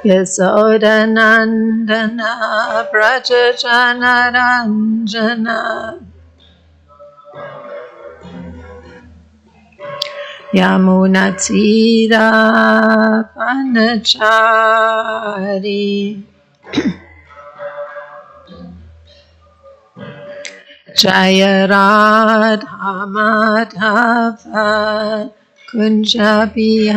Yasodanandana Prajajanaranjana Yamunatira Panachari Jaya Radha Madhava Kunja Bihari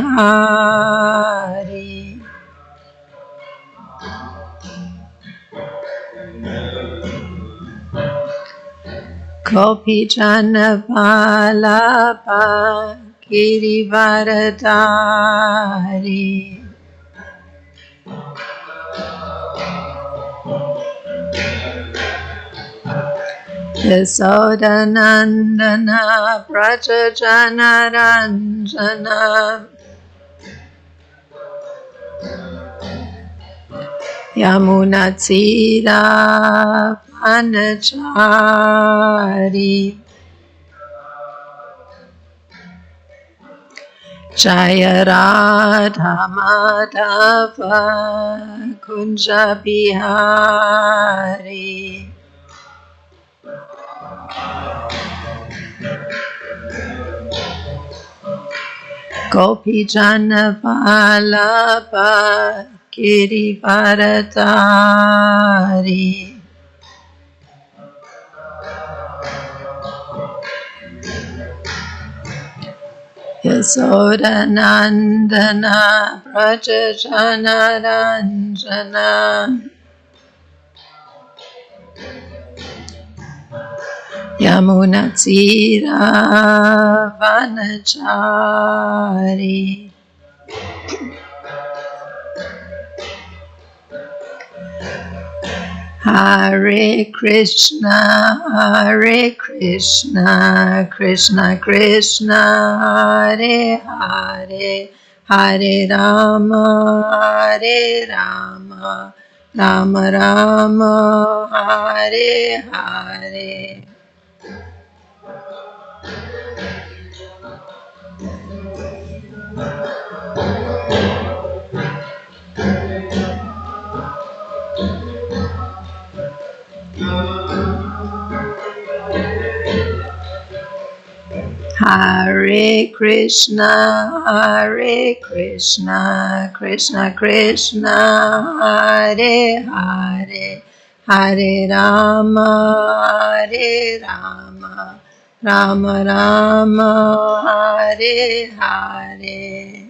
Gopi Jana Vallabha Girivaradari Yasodanandana Prajajanaranjana Yamunatira Panachari Jaya Radha Madhava Kunja Bihari Gopi Jana Vallabha Girivaradari Yasodanandana Prajajanaranjana Yamunatira Vanachari Hare Krishna, Krishna Krishna, Hare Hare, Hare Rama, Rama Rama, Hare Hare. Hare Krishna, Krishna Krishna, Hare Hare, Hare Rama, Rama Rama, Hare Hare.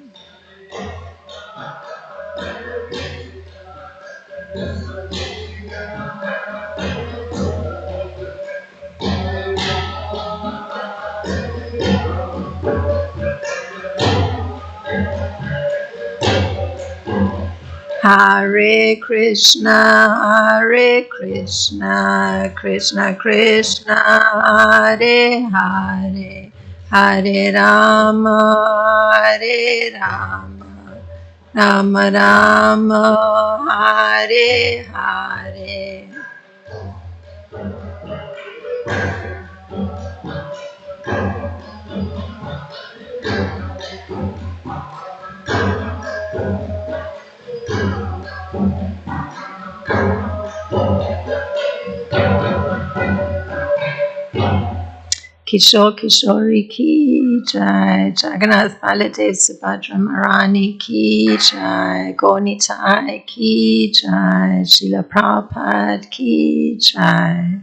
Hare Krishna, Krishna Krishna, Hare Hare, Hare Rama, Rama Rama, Hare Hare. Kishore Kishori ki jai, Jagannath Baladev Subhadra Marani ki jai, Gonitai ki jai, Srila Prabhupada ki jai.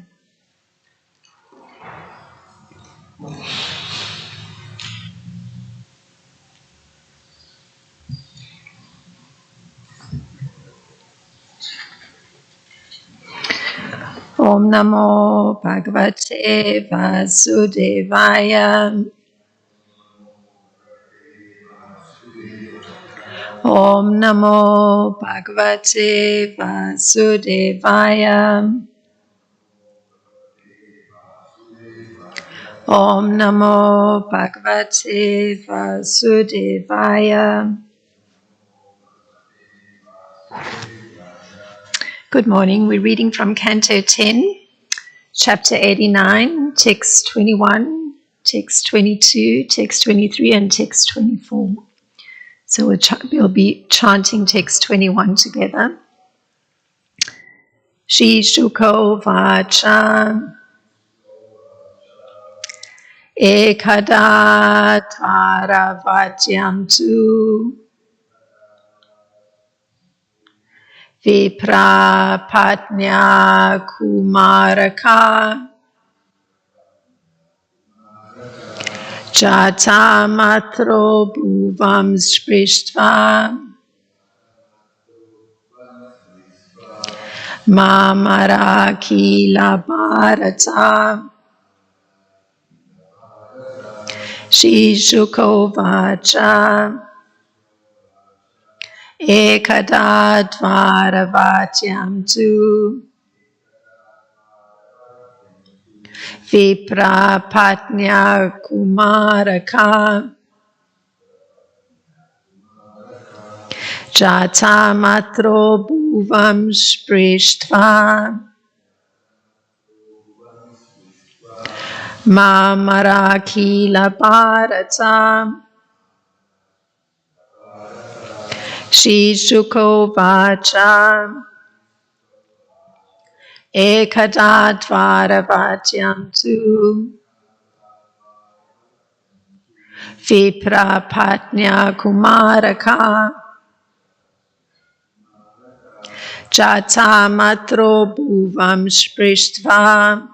Om Namo Bhagavate Vasudevaya. Om Namo Bhagavate Vasudevaya. Om Namo Bhagavate Vasudevaya. Good morning. We're reading from Canto 10, Chapter 89, Text 21, Text 22, Text 23, and Text 24. So we'll be chanting text 21 together. Shri Shuko Vacha Ekada Tvaravatyam tu Vipra Patnya Kumaraka Jata Matro Bhuvam Sprishtva Mamara Kila Bharata Shri Shuko Vacha Ekada Dvaravatyam tu Vipra Patnya Kumaraka Jata Matro Bhuvam Sprishtva Mamara Kila Bharata Shri Shuko Vacha Ekada Dvaravatyam tu Vipra Patnya Kumaraka Jata Matro Bhuvam Sprishtva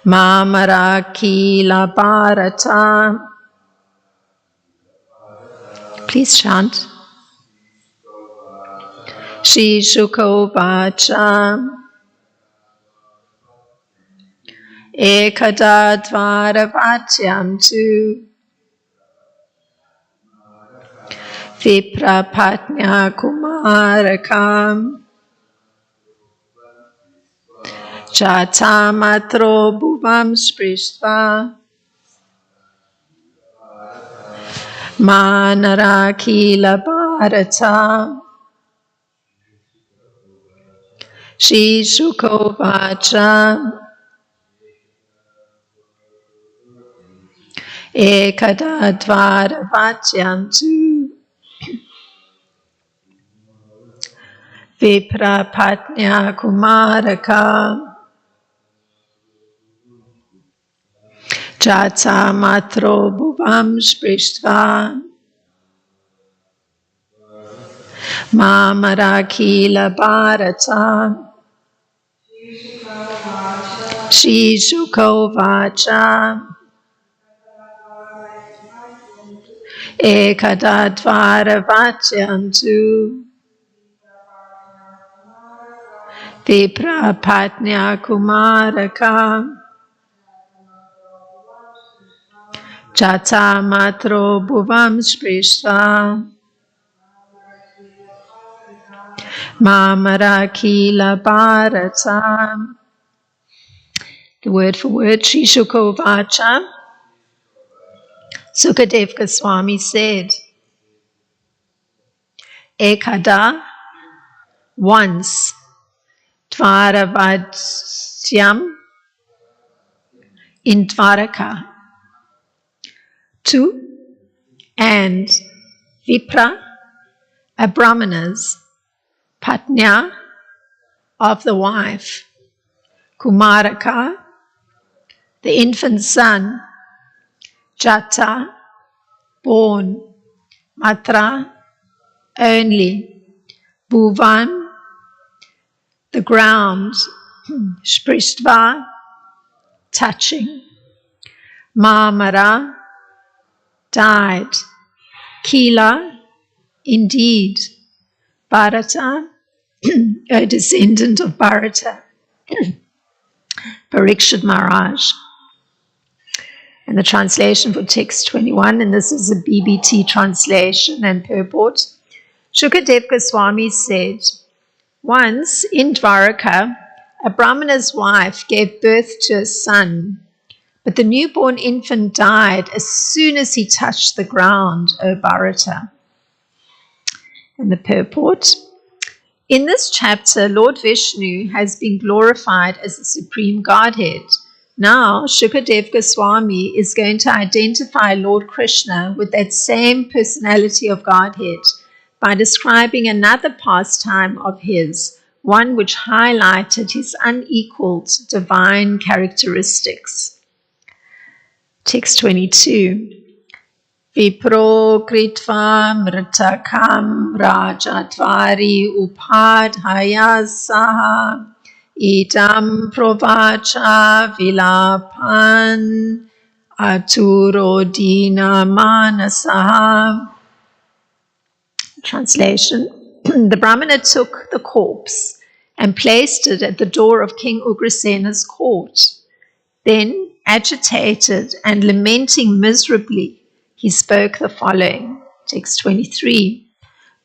Mamara Kila Bharata. Please chant. Shri Shuko Vacha Ekada Dvaravatyam tu Vipra Patnya Kumarakam Jata Matro Bhuvam Sprishtva Manara Kila Bharata Shri Shuko Vacha Ekada Dvaravatyam tu Vipra Patnya Kumaraka Jata Matro Bhuvam Sprishtva Mamara Kila Bharata Shri Shuko Vacha Ekada Dvaravatyam tu Vipra Patnya Kumaraka Jata Matro Bhuvam Sprishtva Mamara Kila Bharata. The word for word, Shri Shuko Vacha. Sukadev Goswami said, Ekada, once, Dvaravatyam, in Dvaraka, two, and Vipra, a brahmana's, Patnya, of the wife, Kumaraka, the infant son, Jata, born, Matra, only, Bhuvan, the ground, Sprishtva, touching, Mamara, died, Kila, indeed, Bharata, a descendant of Bharata, Parikshit Maharaj. And the translation for text 21, and this is a BBT translation and purport. Shukadev Goswami said, once in Dvaraka, a brahmana's wife gave birth to a son, but the newborn infant died as soon as he touched the ground, O Bharata. And the purport. In this chapter, Lord Vishnu has been glorified as the Supreme Godhead, Now, Shukadev Goswami is going to identify Lord Krishna with that same personality of Godhead by describing another pastime of his, one which highlighted his unequaled divine characteristics. Text 22. Vipro kritva mritakam rajatvari upadhaya saha idam provacha vilapan aturodina manasaha. Translation. The Brahmana took the corpse and placed it at the door of King Ugrasena's court. Then, agitated and lamenting miserably, he spoke the following. Text 23.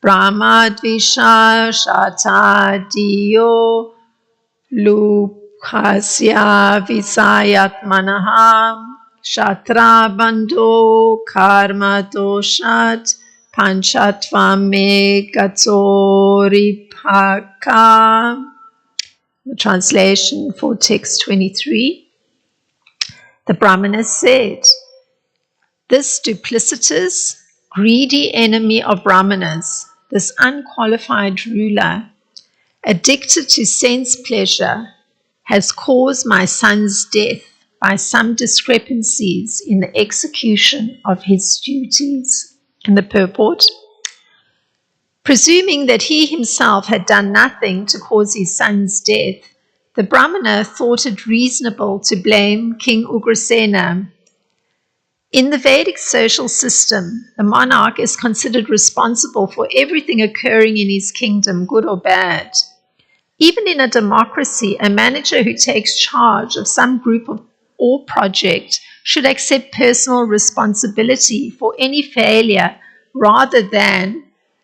Brahmadvisha shata diyo lukhasya visayatmanaha shatra bandho karma doshat panchatvam gatoripaka. The translation for text 23. The Brahmana said, this duplicitous, greedy enemy of Brahmanas, this unqualified ruler, addicted to sense pleasure, has caused my son's death by some discrepancies in the execution of his duties. And the purport, presuming that he himself had done nothing to cause his son's death, the Brahmana thought it reasonable to blame King Ugrasena. In the Vedic social system, the monarch is considered responsible for everything occurring in his kingdom, good or bad. Even in a democracy, a manager who takes charge of some group or project should accept personal responsibility for any failure rather than,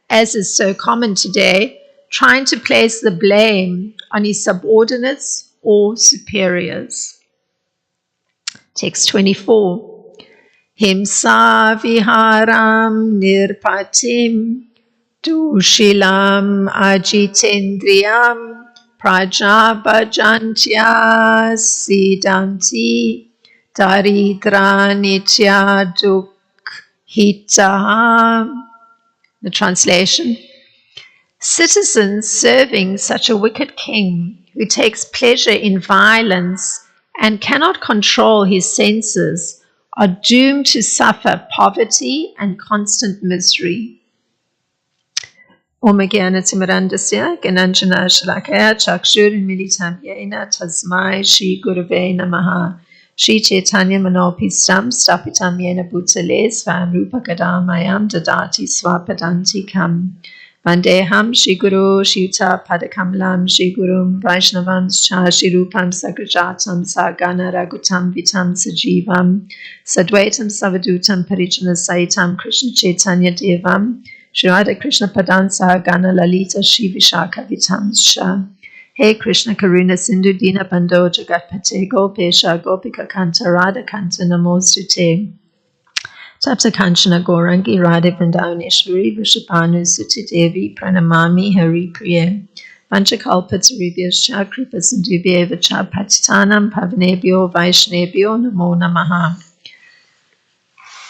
as is so common today, trying to place the blame on his subordinates or superiors. Text 24. Himsa viharam nirpatim dushilam ajitendriyam prajabhajantya siddhanti daridra nitya dukhitaha. The translation. Citizens serving such a wicked king who takes pleasure in violence and cannot control his senses are doomed to suffer poverty and constant misery. Om Jnana-timirandasya Gyananjana Shalakaya Chakshur-militam Yena Tasmai Shri Gurave Namaha Shri Chaitanya Manopistam Stapitam Yena Bhutale Svam Rupa Kadamayam Dadati Swapadantikam Vandeham Shri Guru Shri-yuta Padakamalam Shri Gurum Vaishnavam Cha Shri Rupam Sagrajatam Sagana Ragutam Vitam Sajivam Sadvaitam Savadutam Parijana Saitam Krishna Chaitanya Devam Shri Radha Krishna Padan Sahagana Lalita Shri Vishaka Vitam Sha. Hey Krishna Karuna Sindhu Dina Bando Jagatpate Gopesha Gopika Kanta Radha Kanta Namostute. Tapta Kanchana Gaurangi Radha Vrindavaneshwari Vishapanu Suti Devi Pranamami Hari Priye. Panchakalpatarubhyascha Kripa Sindhubhyeva Cha Patitanam Pavanebhyo Vaishnebhyo Namo Namaha.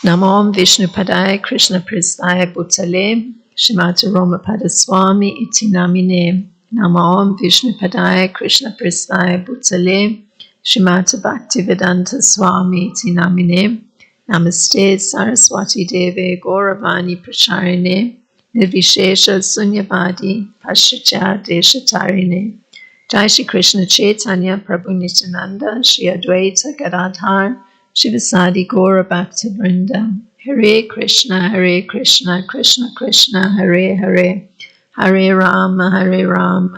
Namo Vishnu Padaya Krishna Pristaya Bhutale Shrimati Roma Padaswami Iti Namine. Namo Vishnu Padaya Krishna Pristaya Bhutale Shrimati Bhaktivedanta Swami Iti Namine. Namaste Saraswati Deve Gauravani Pracharine Nirvishesha Sunyavadi Paschatya Deshatarine. Jai Shri Krishna Chaitanya Prabhu Nityananda Shri Advaita Gadadhar Shivasadi Gaura Bhakta Vrinda. Hare Krishna Krishna Krishna Hare Hare Hare Rama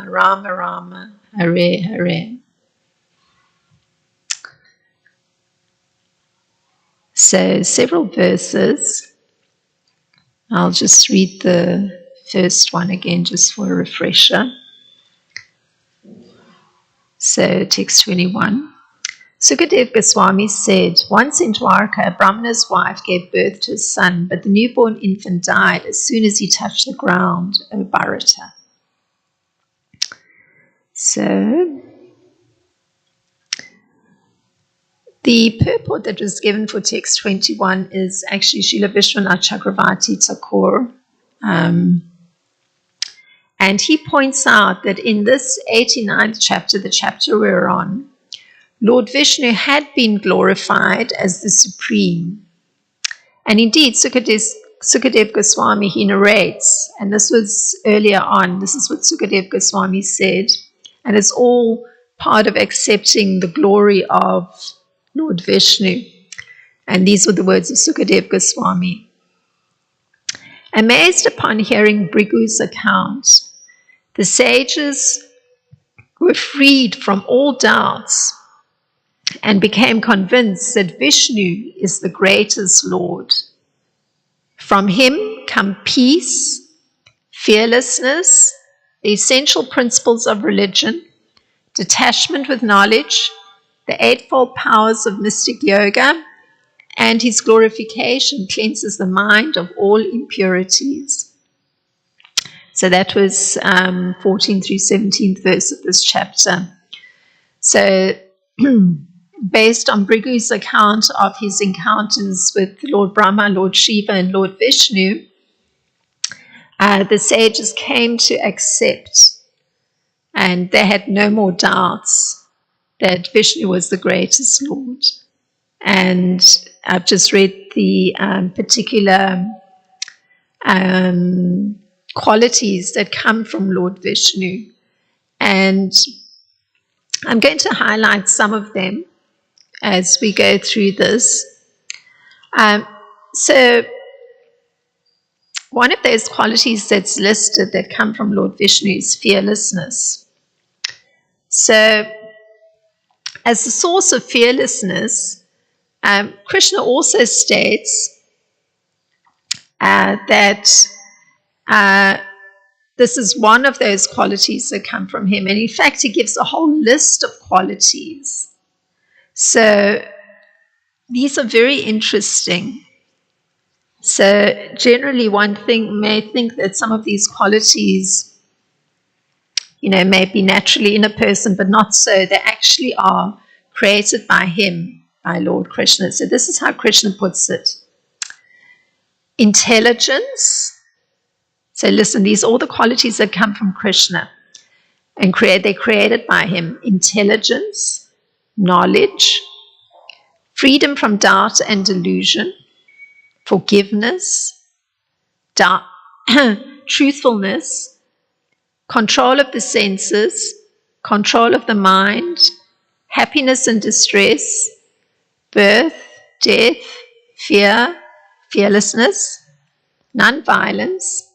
Rama Rama Hare Hare. So several verses. I'll just read the first one again just for a refresher. So text 21. Sukadev Goswami said, once in Dwarka, a Brahmana's wife gave birth to a son, but the newborn infant died as soon as he touched the ground, O Bharata. So, The purport that was given for text 21 is actually Srila Vishwanath Chakravarti Thakur. And he points out that in this 89th chapter, the chapter we're on, Lord Vishnu had been glorified as the Supreme. And indeed, Sukadev Goswami, he narrates, and this was earlier on, this is what Sukadev Goswami said, and it's all part of accepting the glory of Lord Vishnu. And these were the words of Sukadev Goswami. Amazed upon hearing Brigu's account, the sages were freed from all doubts and became convinced that Vishnu is the greatest Lord. From him come peace, fearlessness, the essential principles of religion, detachment with knowledge, the eightfold powers of mystic yoga, and his glorification cleanses the mind of all impurities. So that was 14th through 17th verse of this chapter. So based on Brigu's account of his encounters with Lord Brahma, Lord Shiva, and Lord Vishnu, the sages came to accept, and they had no more doubts that Vishnu was the greatest Lord. And I've just read the particular qualities that come from Lord Vishnu. And I'm going to highlight some of them as we go through this. So one of those qualities that's listed that come from Lord Vishnu is fearlessness. So as the source of fearlessness, Krishna also states that this is one of those qualities that come from him. And in fact, he gives a whole list of qualities. So these are very interesting. So generally one may think that some of these qualities, may be naturally in a person, but not so. They actually are created by him, by Lord Krishna. So this is how Krishna puts it. Intelligence. So listen, these are all the qualities that come from Krishna. And they're created by him. Intelligence, knowledge, freedom from doubt and delusion, forgiveness, truthfulness, control of the senses, control of the mind, happiness and distress, birth, death, fear, fearlessness, non-violence,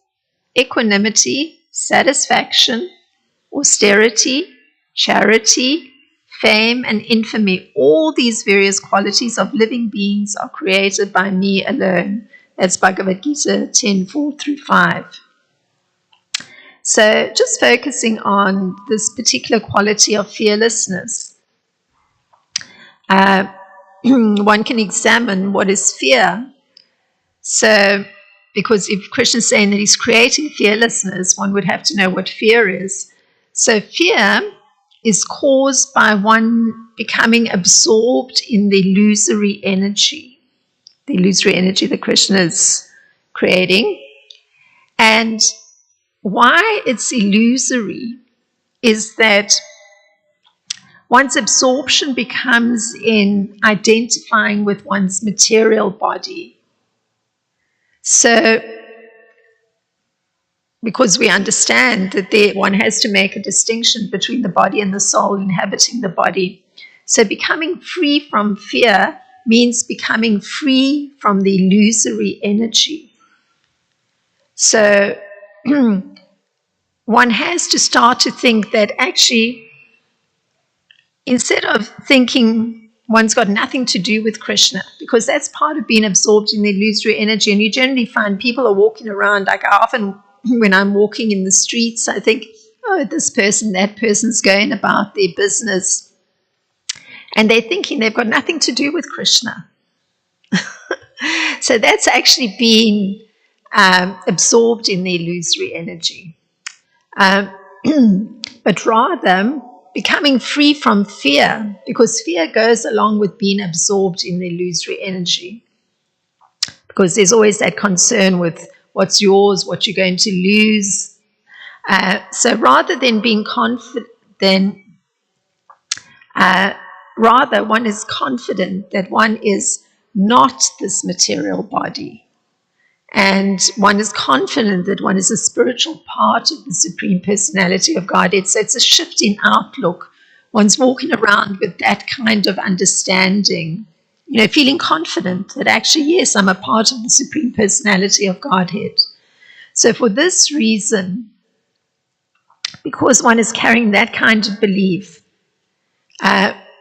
equanimity, satisfaction, austerity, charity, fame, and infamy. All these various qualities of living beings are created by me alone. That's Bhagavad Gita 10:4 through 5. So just focusing on this particular quality of fearlessness, one can examine what is fear. So, because if Krishna's saying that he's creating fearlessness, one would have to know what fear is. So fear is caused by one becoming absorbed in the illusory energy that Krishna is creating. And why it's illusory is that one's absorption becomes in identifying with one's material body. So, because we understand that one has to make a distinction between the body and the soul inhabiting the body. So becoming free from fear means becoming free from the illusory energy. So one has to start to think that actually, instead of thinking one's got nothing to do with Krishna, because that's part of being absorbed in the illusory energy. And you generally find people are walking around, like I often, when I'm walking in the streets, I think, oh, this person, that person's going about their business. And they're thinking they've got nothing to do with Krishna. So that's actually being absorbed in the illusory energy. But rather, becoming free from fear, because fear goes along with being absorbed in the illusory energy. Because there's always that concern with what's yours, what you're going to lose. So rather than being confident, rather one is confident that one is not this material body. And one is confident that one is a spiritual part of the Supreme Personality of Godhead. So it's a shift in outlook. One's walking around with that kind of understanding, feeling confident that actually, yes, I'm a part of the Supreme Personality of Godhead. So for this reason, because one is carrying that kind of belief,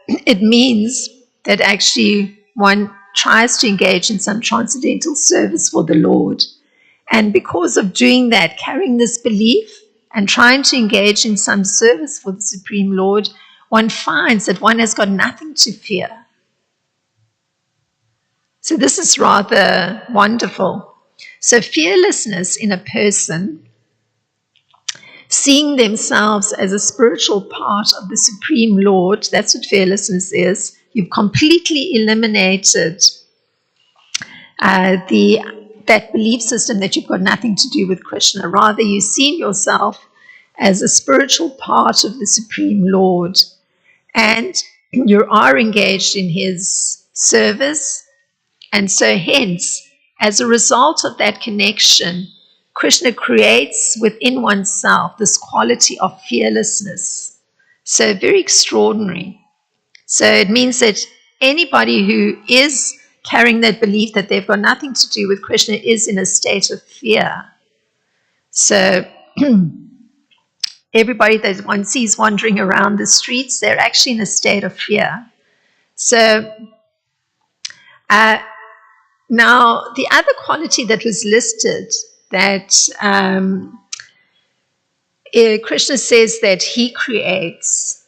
it means that actually one tries to engage in some transcendental service for the Lord. And because of doing that, carrying this belief and trying to engage in some service for the Supreme Lord, one finds that one has got nothing to fear. So this is rather wonderful. So fearlessness in a person, seeing themselves as a spiritual part of the Supreme Lord, that's what fearlessness is. You've completely eliminated that belief system that you've got nothing to do with Krishna. Rather, you see yourself as a spiritual part of the Supreme Lord, and you are engaged in his service. And so hence, as a result of that connection, Krishna creates within oneself this quality of fearlessness. So very extraordinary. So it means that anybody who is carrying that belief that they've got nothing to do with Krishna is in a state of fear. So everybody that one sees wandering around the streets, they're actually in a state of fear. So now the other quality that was listed that Krishna says that he creates,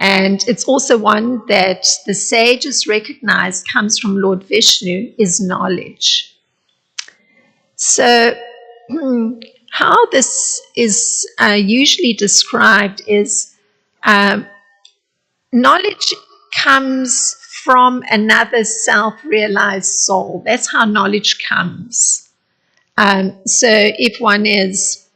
and it's also one that the sages recognize comes from Lord Vishnu, is knowledge. So how this is usually described is knowledge comes from another self-realized soul. That's how knowledge comes. So if one is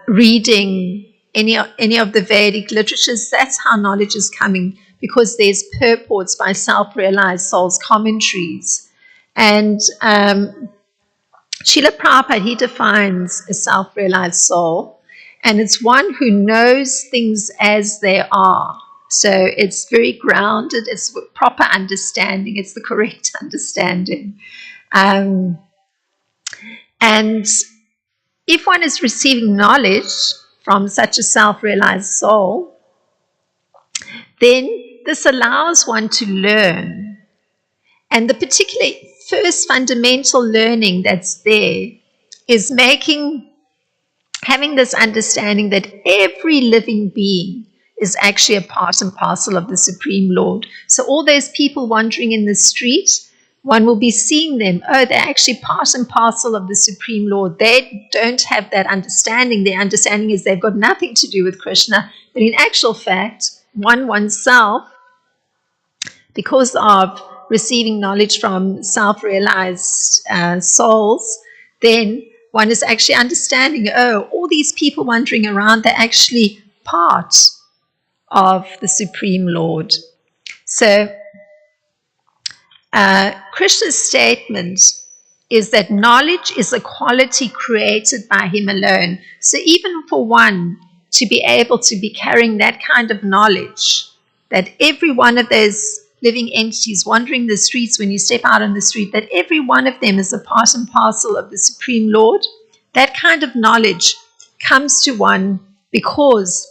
reading any of the Vedic literatures, that's how knowledge is coming, because there's purports by self-realized souls, commentaries. And Srila Prabhupada, he defines a self-realized soul, and it's one who knows things as they are. So it's very grounded, it's proper understanding, it's the correct understanding. And if one is receiving knowledge from such a self-realized soul, then this allows one to learn. And the particular first fundamental learning that's there is having this understanding that every living being is actually a part and parcel of the Supreme Lord. So all those people wandering in the street, one will be seeing them, they're actually part and parcel of the Supreme Lord. They don't have that understanding. Their understanding is they've got nothing to do with Krishna. But in actual fact, oneself, because of receiving knowledge from self-realized souls, then one is actually understanding, all these people wandering around, they're actually part of the Supreme Lord. So Krishna's statement is that knowledge is a quality created by him alone. So even for one to be able to be carrying that kind of knowledge, that every one of those living entities wandering the streets, when you step out on the street, that every one of them is a part and parcel of the Supreme Lord, that kind of knowledge comes to one because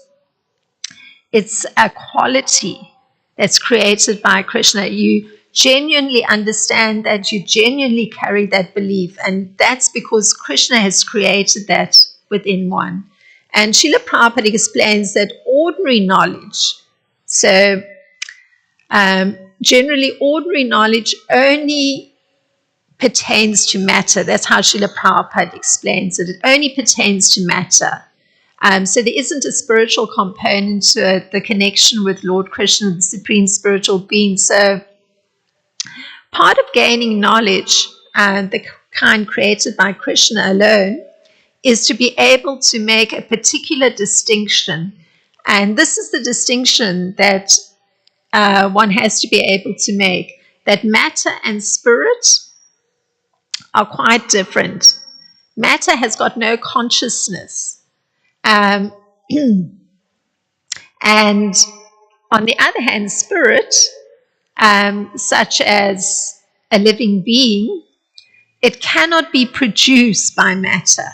it's a quality that's created by Krishna. You genuinely understand that, you genuinely carry that belief, and that's because Krishna has created that within one. And Srila Prabhupada explains that ordinary knowledge, so generally ordinary knowledge only pertains to matter. That's how Srila Prabhupada explains it. It only pertains to matter. So there isn't a spiritual component to it, the connection with Lord Krishna, the Supreme Spiritual Being. So part of gaining knowledge, the kind created by Krishna alone, is to be able to make a particular distinction. And this is the distinction that one has to be able to make, that matter and spirit are quite different. Matter has got no consciousness. And on the other hand, spirit, such as a living being, it cannot be produced by matter.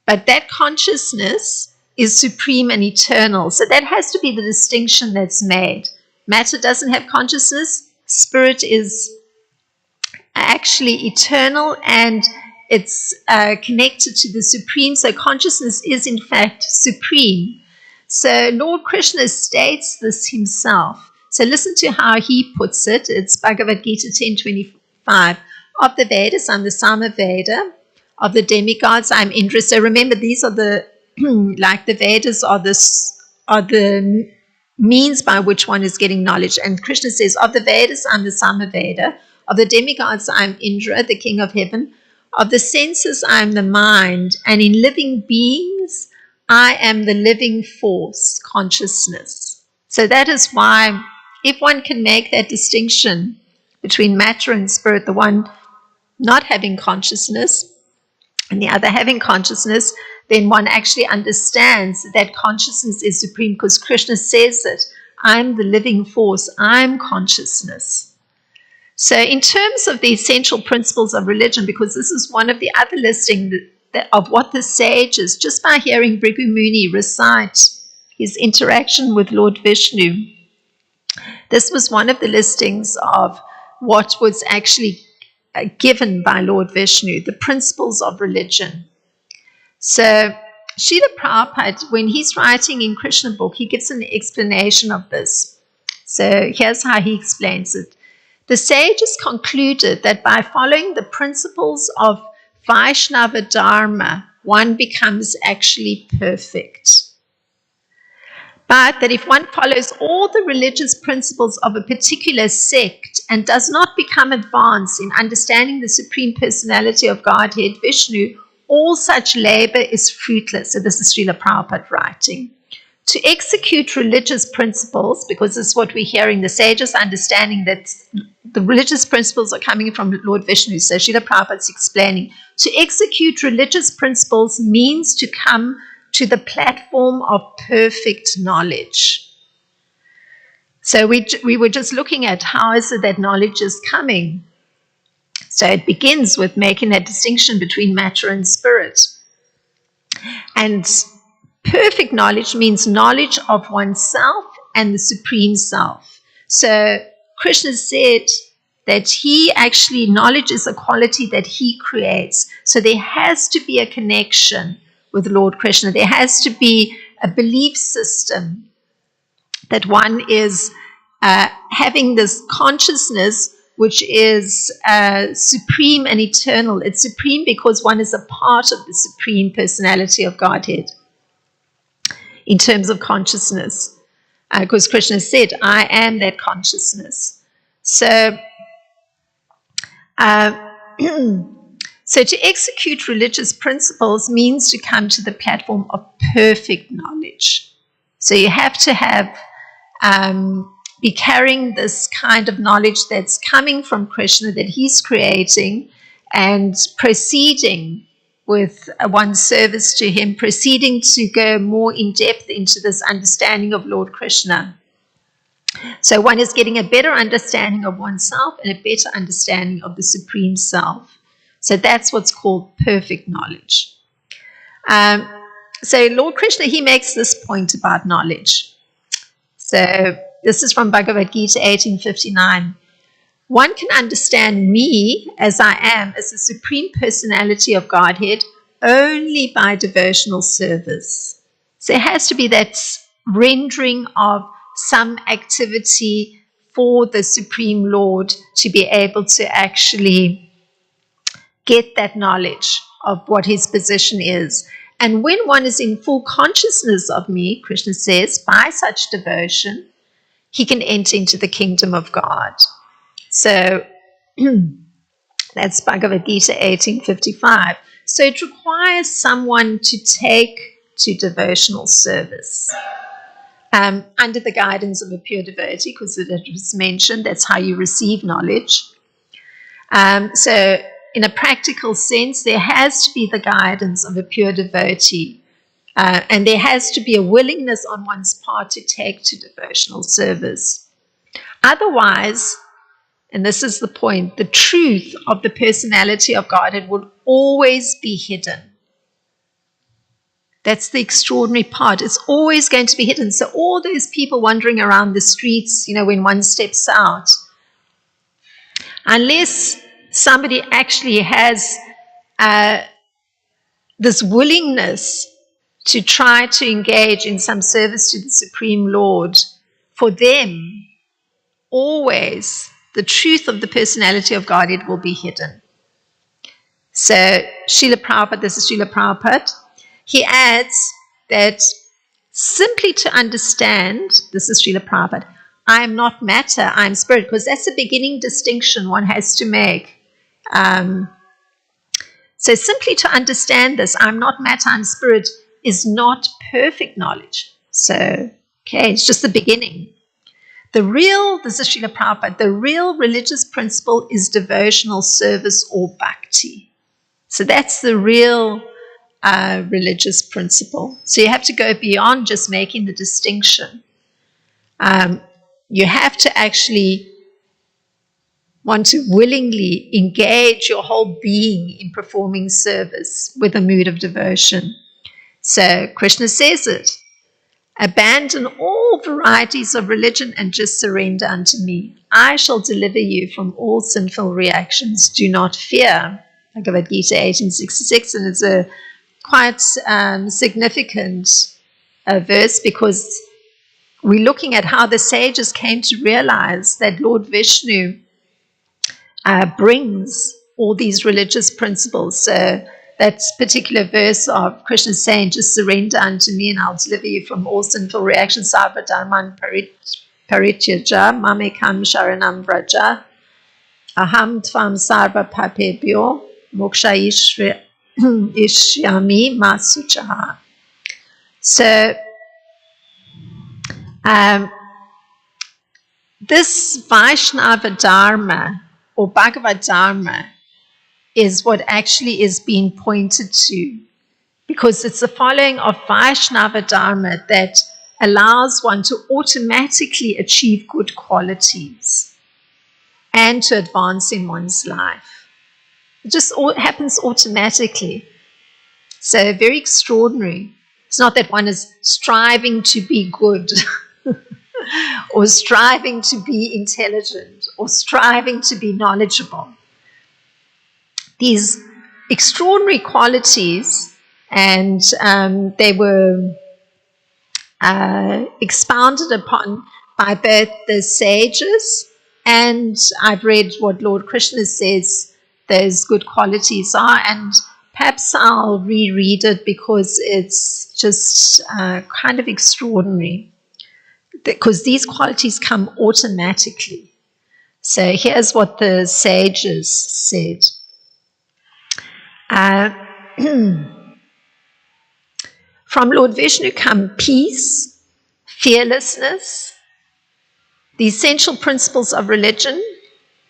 But that consciousness is supreme and eternal. So that has to be the distinction that's made. Matter doesn't have consciousness. Spirit is actually eternal, and it's connected to the supreme. So consciousness is in fact supreme. So Lord Krishna states this himself. So listen to how he puts it. It's Bhagavad Gita 10:25. Of the Vedas, I'm the Samaveda. Of the demigods, I'm Indra. So remember, these are the like the Vedas are the means by which one is getting knowledge. And Krishna says, of the Vedas, I'm the Samaveda. Of the demigods, I'm Indra, the king of heaven. Of the senses, I'm the mind. And in living beings, I am the living force, consciousness. So that is why, if one can make that distinction between matter and spirit, the one not having consciousness and the other having consciousness, then one actually understands that consciousness is supreme, because Krishna says it, I'm the living force, I'm consciousness. So in terms of the essential principles of religion, because this is one of the other listings of what the sages, just by hearing Bhrigu Muni recite his interaction with Lord Vishnu, this was one of the listings of what was actually given by Lord Vishnu, the principles of religion. So Srila Prabhupada, when he's writing in Krishna book, he gives an explanation of this. So here's how he explains it. The sages concluded that by following the principles of Vaishnava Dharma, one becomes actually perfect. But that if one follows all the religious principles of a particular sect and does not become advanced in understanding the Supreme Personality of Godhead, Vishnu, all such labor is fruitless. So this is Srila Prabhupada writing. To execute religious principles, because this is what we're hearing, the sages understanding that the religious principles are coming from Lord Vishnu. So Srila Prabhupada's explaining, to execute religious principles means to come to the platform of perfect knowledge. So we were just looking at how is it that knowledge is coming. So it begins with making that distinction between matter and spirit. And perfect knowledge means knowledge of oneself and the Supreme Self. So Krishna said that he actually, knowledge is a quality that he creates. So there has to be a connection with Lord Krishna. There has to be a belief system that one is having this consciousness which is supreme and eternal. It's supreme because one is a part of the Supreme Personality of Godhead in terms of consciousness. Because Krishna said, I am that consciousness. So So to execute religious principles means to come to the platform of perfect knowledge. So you have to have, be carrying this kind of knowledge that's coming from Krishna, that he's creating, and proceeding with one's service to him, proceeding to go more in depth into this understanding of Lord Krishna. So one is getting a better understanding of oneself and a better understanding of the Supreme Self. So that's what's called perfect knowledge. So Lord Krishna, he makes this point about knowledge. So this is from Bhagavad Gita 18:59. One can understand me as I am, as the Supreme Personality of Godhead, only by devotional service. So it has to be that rendering of some activity for the Supreme Lord to be able to actually get that knowledge of what his position is. And when one is in full consciousness of me, Krishna says, by such devotion, he can enter into the kingdom of God. So that's Bhagavad Gita 18:55. So it requires someone to take to devotional service under the guidance of a pure devotee, because it was mentioned that's how you receive knowledge. So in a practical sense, there has to be the guidance of a pure devotee, and there has to be a willingness on one's part to take to devotional service. Otherwise, and this is the point, the truth of the personality of Godhead would always be hidden. That's the extraordinary part. It's always going to be hidden. So all those people wandering around the streets, when one steps out, unless somebody actually has this willingness to try to engage in some service to the Supreme Lord, for them, always the truth of the personality of Godhead will be hidden. So Srila Prabhupada, this is Srila Prabhupada, he adds that simply to understand, this is Srila Prabhupada, I am not matter, I am spirit, because that's the beginning distinction one has to make. So simply to understand this, I'm not matter, I'm spirit, is not perfect knowledge. So, okay, it's just the beginning. This is Srila Prabhupada, the real religious principle is devotional service or bhakti. So that's the real religious principle. So you have to go beyond just making the distinction. You have to actually want to willingly engage your whole being in performing service with a mood of devotion. So Krishna says it, abandon all varieties of religion and just surrender unto me. I shall deliver you from all sinful reactions. Do not fear. Bhagavad Gita 18:66, and it's a quite significant verse, because we're looking at how the sages came to realize that Lord Vishnu brings all these religious principles. So that particular verse of Krishna saying, just surrender unto me and I'll deliver you from all sinful reactions. Sarva dharman parityaja mamekam sharanam vraja aham tvam sarva papebhyo moksha ishyami masuchaha. So this Vaishnava Dharma or Bhagavad Dharma is what actually is being pointed to, because it's the following of Vaishnava Dharma that allows one to automatically achieve good qualities and to advance in one's life. It just happens automatically. So very extraordinary. It's not that one is striving to be good or striving to be intelligent or striving to be knowledgeable. These extraordinary qualities, and they were expounded upon by both the sages, and I've read what Lord Krishna says those good qualities are, and perhaps I'll reread it because it's just kind of extraordinary, because these qualities come automatically. So here's what the sages said. From Lord Vishnu come peace, fearlessness, the essential principles of religion,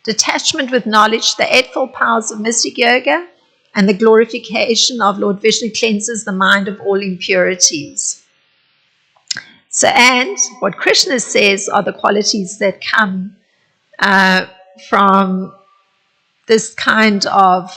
detachment with knowledge, the eightfold powers of mystic yoga, and the glorification of Lord Vishnu cleanses the mind of all impurities. So, and what Krishna says are the qualities that come from this kind of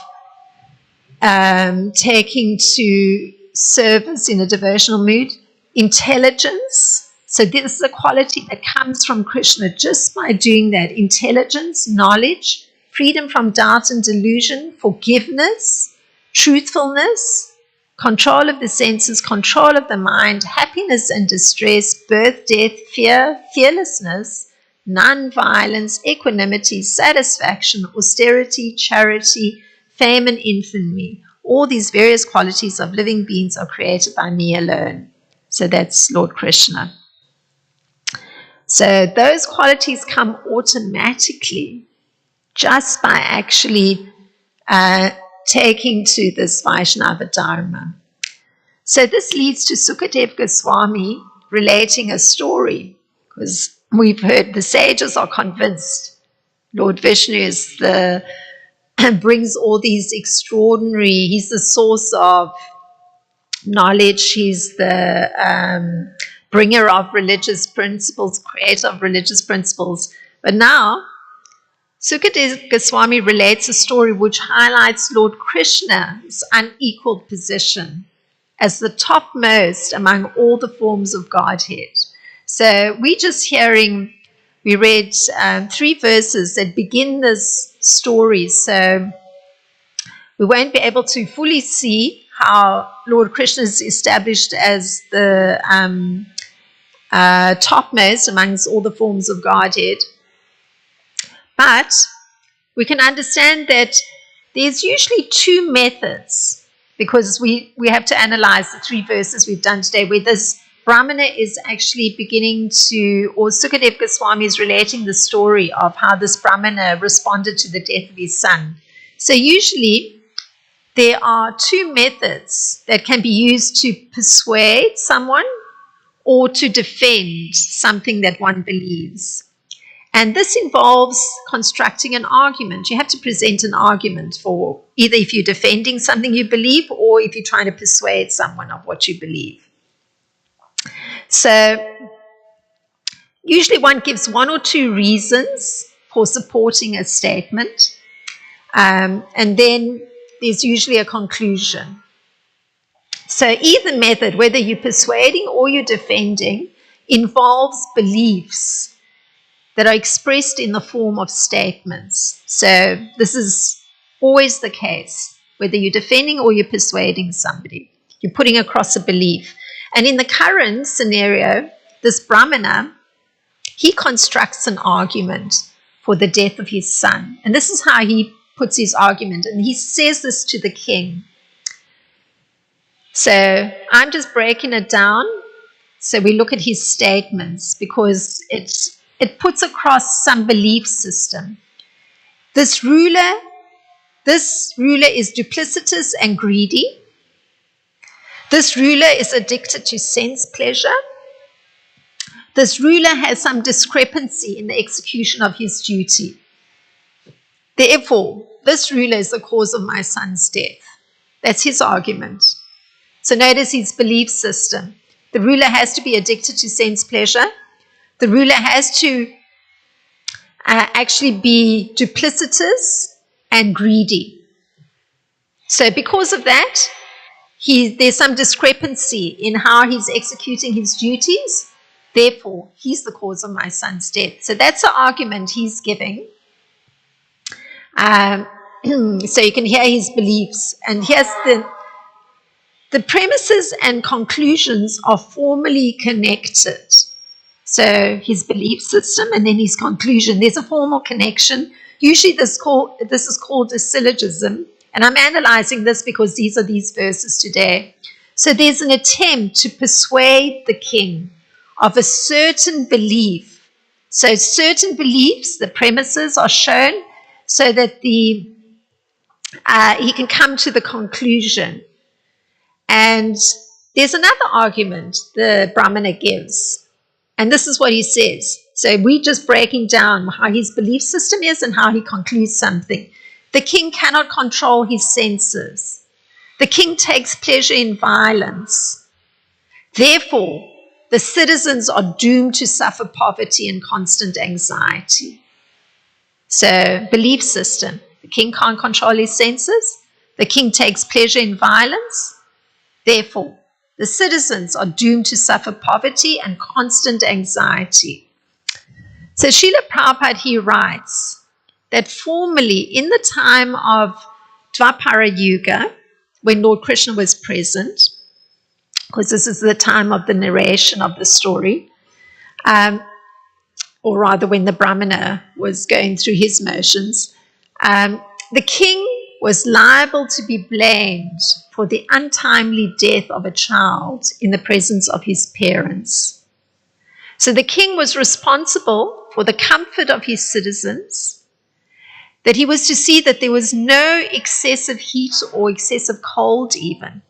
taking to service in a devotional mood. Intelligence. So this is a quality that comes from Krishna just by doing that. Intelligence, knowledge, freedom from doubt and delusion, forgiveness, truthfulness, control of the senses, control of the mind, happiness and distress, birth, death, fear, fearlessness, non-violence, equanimity, satisfaction, austerity, charity, fame and infamy. All these various qualities of living beings are created by me alone. So that's Lord Krishna. So those qualities come automatically just by actually taking to this Vaishnava Dharma. So this leads to Sukadeva Goswami relating a story, because we've heard the sages are convinced Lord Vishnu is brings all these extraordinary, he's the source of knowledge, he's the bringer of religious principles, creator of religious principles. But now, Sukadeva Goswami relates a story which highlights Lord Krishna's unequaled position as the topmost among all the forms of Godhead. So we read 3 verses that begin this story. So we won't be able to fully see how Lord Krishna is established as the topmost amongst all the forms of Godhead. But we can understand that there's usually 2 methods, because we have to analyze the 3 verses we've done today, where this Brahmana is actually beginning to, or Sukadeva Goswami is relating the story of how this Brahmana responded to the death of his son. So usually there are 2 methods that can be used to persuade someone or to defend something that one believes. And this involves constructing an argument. You have to present an argument for either if you're defending something you believe or if you're trying to persuade someone of what you believe. So usually one gives 1 or 2 reasons for supporting a statement. And then there's usually a conclusion. So either method, whether you're persuading or you're defending, involves beliefs that are expressed in the form of statements. So this is always the case, whether you're defending or you're persuading somebody. You're putting across a belief. And in the current scenario, this Brahmana, he constructs an argument for the death of his son. And this is how he puts his argument. And he says this to the king. So I'm just breaking it down. So we look at his statements because it puts across some belief system. This ruler is duplicitous and greedy. This ruler is addicted to sense pleasure. This ruler has some discrepancy in the execution of his duty. Therefore, this ruler is the cause of my son's death. That's his argument. So notice his belief system. The ruler has to be addicted to sense pleasure. The ruler has to actually be duplicitous and greedy. So because of that, there's some discrepancy in how he's executing his duties. Therefore, he's the cause of my son's death. So that's the argument he's giving. So you can hear his beliefs. And here's the premises and conclusions are formally connected. So his belief system and then his conclusion, there's a formal connection. Usually this is called a syllogism. And I'm analyzing this because these are these verses today. So there's an attempt to persuade the king of a certain belief. So certain beliefs, the premises are shown so that he can come to the conclusion. And there's another argument the Brahmana gives. And this is what he says. So we're just breaking down how his belief system is and how he concludes something. The king cannot control his senses. The king takes pleasure in violence. Therefore, the citizens are doomed to suffer poverty and constant anxiety. So, belief system. The king can't control his senses. The king takes pleasure in violence. Therefore, the citizens are doomed to suffer poverty and constant anxiety. So Srila Prabhupada, he writes that formerly in the time of Dvapara Yuga, when Lord Krishna was present, because this is the time of the narration of the story, or rather when the Brahmana was going through his motions, the king was liable to be blamed for the untimely death of a child in the presence of his parents. So the king was responsible for the comfort of his citizens, that he was to see that there was no excessive heat or excessive cold even.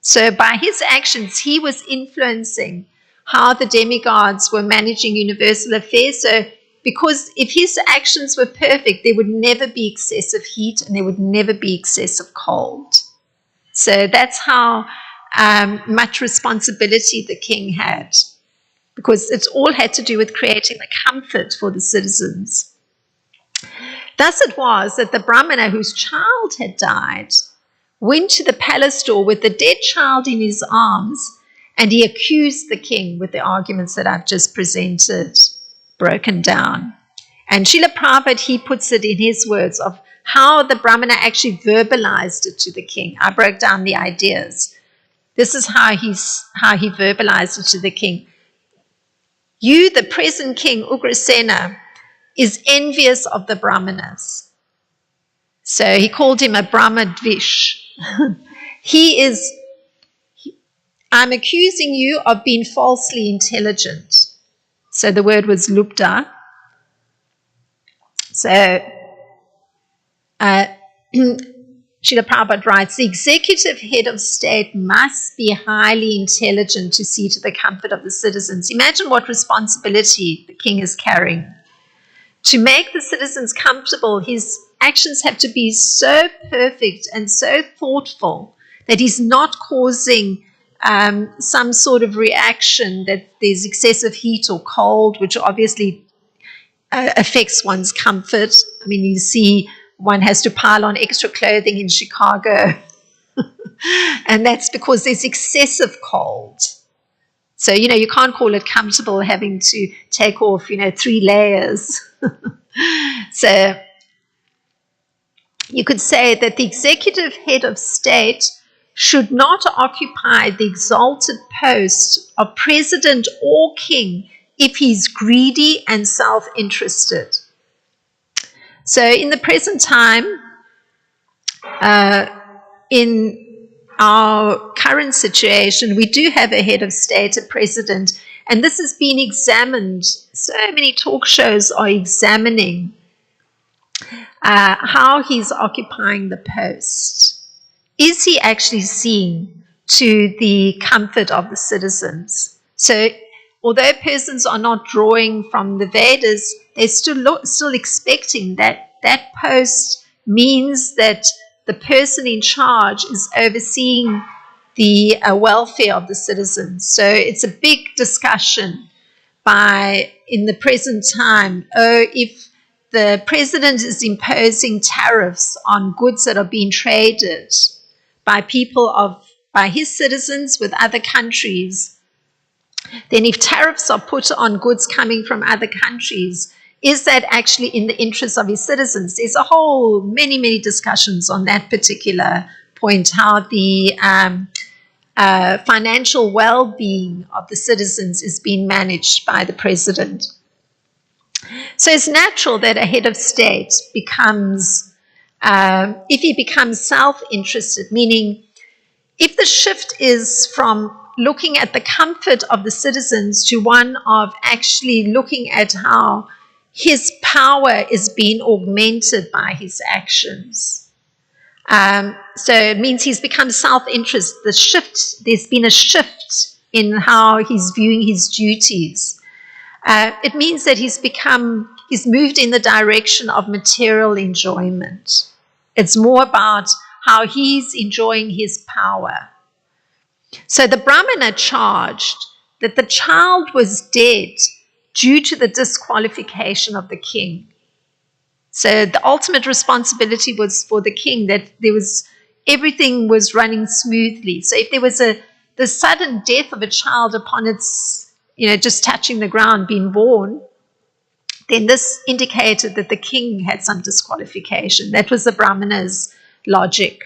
So by his actions, he was influencing how the demigods were managing universal affairs. So because if his actions were perfect, there would never be excessive heat and there would never be excessive cold. So that's how much responsibility the king had, because it all had to do with creating the comfort for the citizens. Thus it was that the Brahmana whose child had died went to the palace door with the dead child in his arms, and he accused the king with the arguments that I've just presented, broken down. And Srila Prabhupada, he puts it in his words of how the Brahmana actually verbalized it to the king. I broke down the ideas. This is how he verbalized it to the king. You, the present king, Ugrasena, is envious of the Brahmanas. So he called him a Brahmadvish. I'm accusing you of being falsely intelligent. So the word was lupta. So Srila Prabhupada writes, the executive head of state must be highly intelligent to see to the comfort of the citizens. Imagine what responsibility the king is carrying. To make the citizens comfortable, his actions have to be so perfect and so thoughtful that he's not causing some sort of reaction that there's excessive heat or cold, which obviously affects one's comfort. I mean, you see one has to pile on extra clothing in Chicago, and that's because there's excessive cold. So, you can't call it comfortable having to take off, 3 layers. So you could say that the executive head of state should not occupy the exalted post of president or king if he's greedy and self-interested. So in the present time, in our current situation, we do have a head of state, a president, and this has been examined. So many talk shows are examining how he's occupying the post. Is he actually seeing to the comfort of the citizens? So although persons are not drawing from the Vedas, they're still expecting that that post means that the person in charge is overseeing the welfare of the citizens. So it's a big discussion in the present time, if the president is imposing tariffs on goods that are being traded by his citizens with other countries, then if tariffs are put on goods coming from other countries, is that actually in the interest of his citizens? There's a whole many discussions on that particular point, how the financial well-being of the citizens is being managed by the president. So it's natural that a head of state becomes, if he becomes self-interested, meaning if the shift is from looking at the comfort of the citizens to one of actually looking at how his power is being augmented by his actions. So it means he's become self-interest. There's been a shift in how he's viewing his duties. It means that he's moved in the direction of material enjoyment. It's more about how he's enjoying his power. So the Brahmana charged that the child was dead due to the disqualification of the king. So the ultimate responsibility was for the king, that everything was running smoothly. So if there was the sudden death of a child upon its, just touching the ground, being born, then this indicated that the king had some disqualification. That was the Brahmana's logic.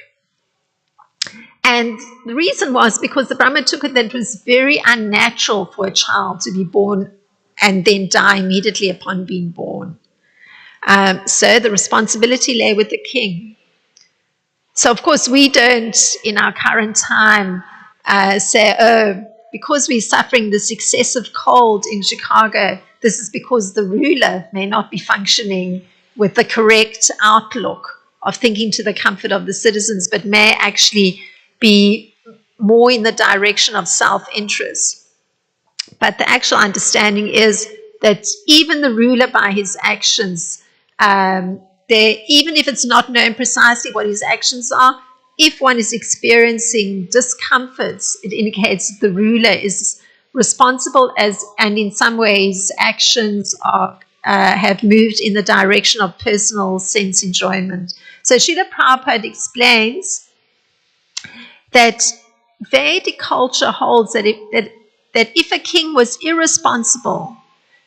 And the reason was because the Brahmana took it that it was very unnatural for a child to be born and then die immediately upon being born. So the responsibility lay with the king. So, of course, we don't, in our current time, say, oh, because we're suffering this excessive cold in Chicago, this is because the ruler may not be functioning with the correct outlook of thinking to the comfort of the citizens, but may actually be more in the direction of self-interest. But the actual understanding is that even the ruler, by his actions, even if it's not known precisely what his actions are, if one is experiencing discomforts, it indicates that the ruler is responsible and in some ways actions have moved in the direction of personal sense enjoyment. So Srila Prabhupada explains that Vedic culture holds that if a king was irresponsible,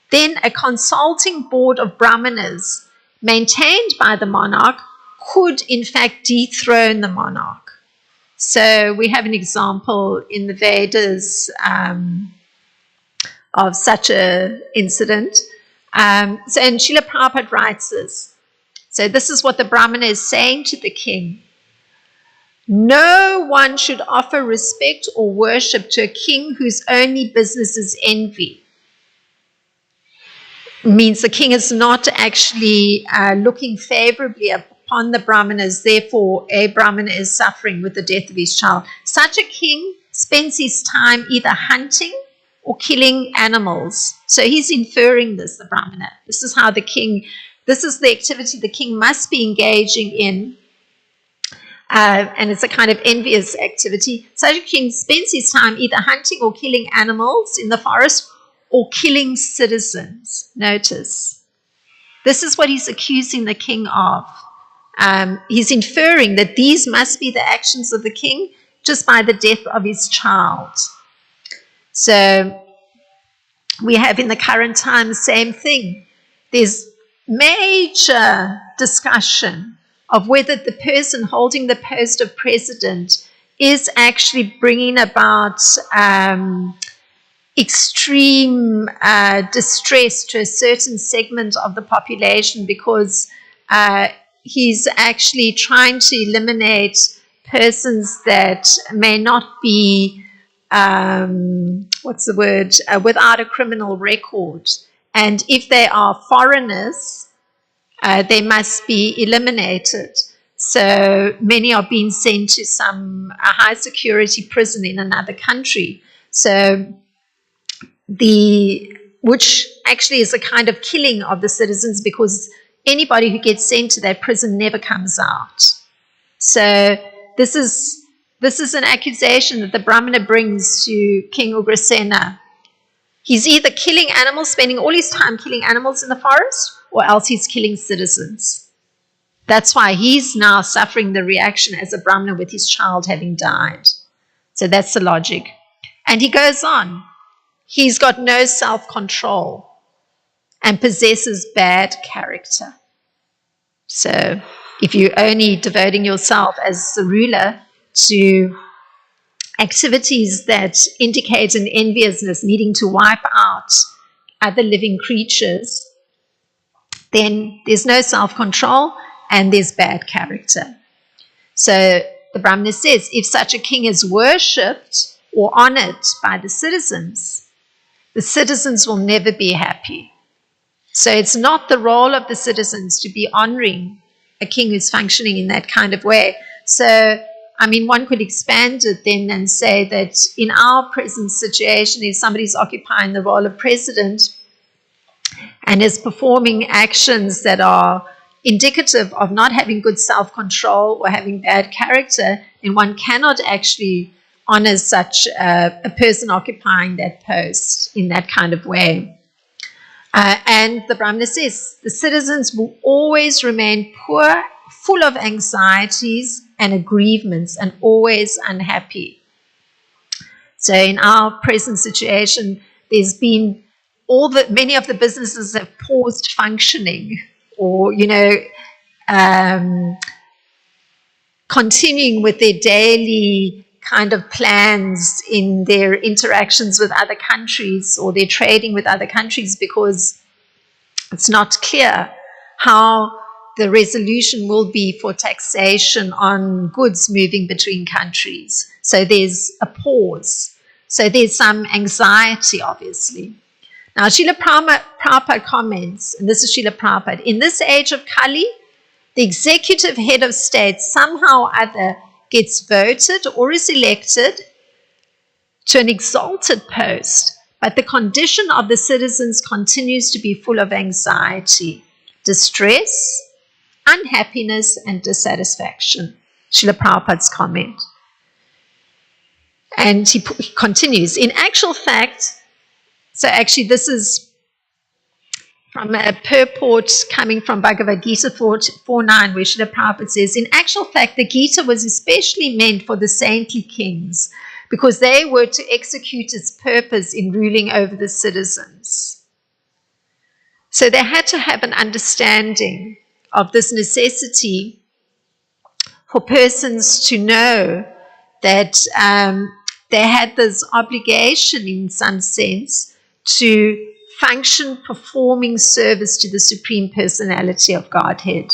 then a consulting board of brahmanas maintained by the monarch could in fact dethrone the monarch. So we have an example in the Vedas of such an incident. And Srila Prabhupada writes this. So this is what the brahmana is saying to the king. No one should offer respect or worship to a king whose only business is envy. Means the king is not actually looking favorably upon the brahmanas, therefore a brahmana is suffering with the death of his child. Such a king spends his time either hunting or killing animals. So he's inferring this, the brahmana. This is how this is the activity the king must be engaging in. And it's a kind of envious activity. Such a king spends his time either hunting or killing animals in the forest or killing citizens. Notice. This is what he's accusing the king of. He's inferring that these must be the actions of the king just by the death of his child. So we have in the current time the same thing. There's major discussion of whether the person holding the post of president is actually bringing about extreme distress to a certain segment of the population because he's actually trying to eliminate persons that may not be, without a criminal record. And if they are foreigners, they must be eliminated. So many are being sent to some high security prison in another country. So which actually is a kind of killing of the citizens because anybody who gets sent to that prison never comes out. So this is an accusation that the Brahmana brings to King Ugrasena. He's either killing animals, spending all his time killing animals in the forest, or else he's killing citizens. That's why he's now suffering the reaction as a Brahmana with his child having died. So that's the logic. And he goes on. He's got no self-control and possesses bad character. So if you're only devoting yourself as the ruler to activities that indicate an enviousness, needing to wipe out other living creatures, then there's no self-control and there's bad character. So the Brahmana says, if such a king is worshipped or honored by the citizens will never be happy. So it's not the role of the citizens to be honoring a king who's functioning in that kind of way. So, I mean, one could expand it then and say that in our present situation, if somebody's occupying the role of president and is performing actions that are indicative of not having good self-control or having bad character, then one cannot actually honor such a person occupying that post in that kind of way. And the Brahmana says, the citizens will always remain poor, full of anxieties and aggrievements, and always unhappy. So in our present situation, there's been many of the businesses have paused functioning, or, continuing with their daily kind of plans in their interactions with other countries or their trading with other countries, because it's not clear how the resolution will be for taxation on goods moving between countries. So there's a pause. So there's some anxiety, obviously. Now, Srila Prabhupada comments, and this is Srila Prabhupada, in this age of Kali, the executive head of state somehow or other gets voted or is elected to an exalted post, but the condition of the citizens continues to be full of anxiety, distress, unhappiness, and dissatisfaction. Srila Prabhupada's comment. And he continues, in actual fact, so actually this is from a purport coming from Bhagavad Gita 4.9, where Srila Prabhupada says, in actual fact, the Gita was especially meant for the saintly kings because they were to execute its purpose in ruling over the citizens. So they had to have an understanding of this necessity for persons to know that they had this obligation in some sense to function performing service to the Supreme Personality of Godhead.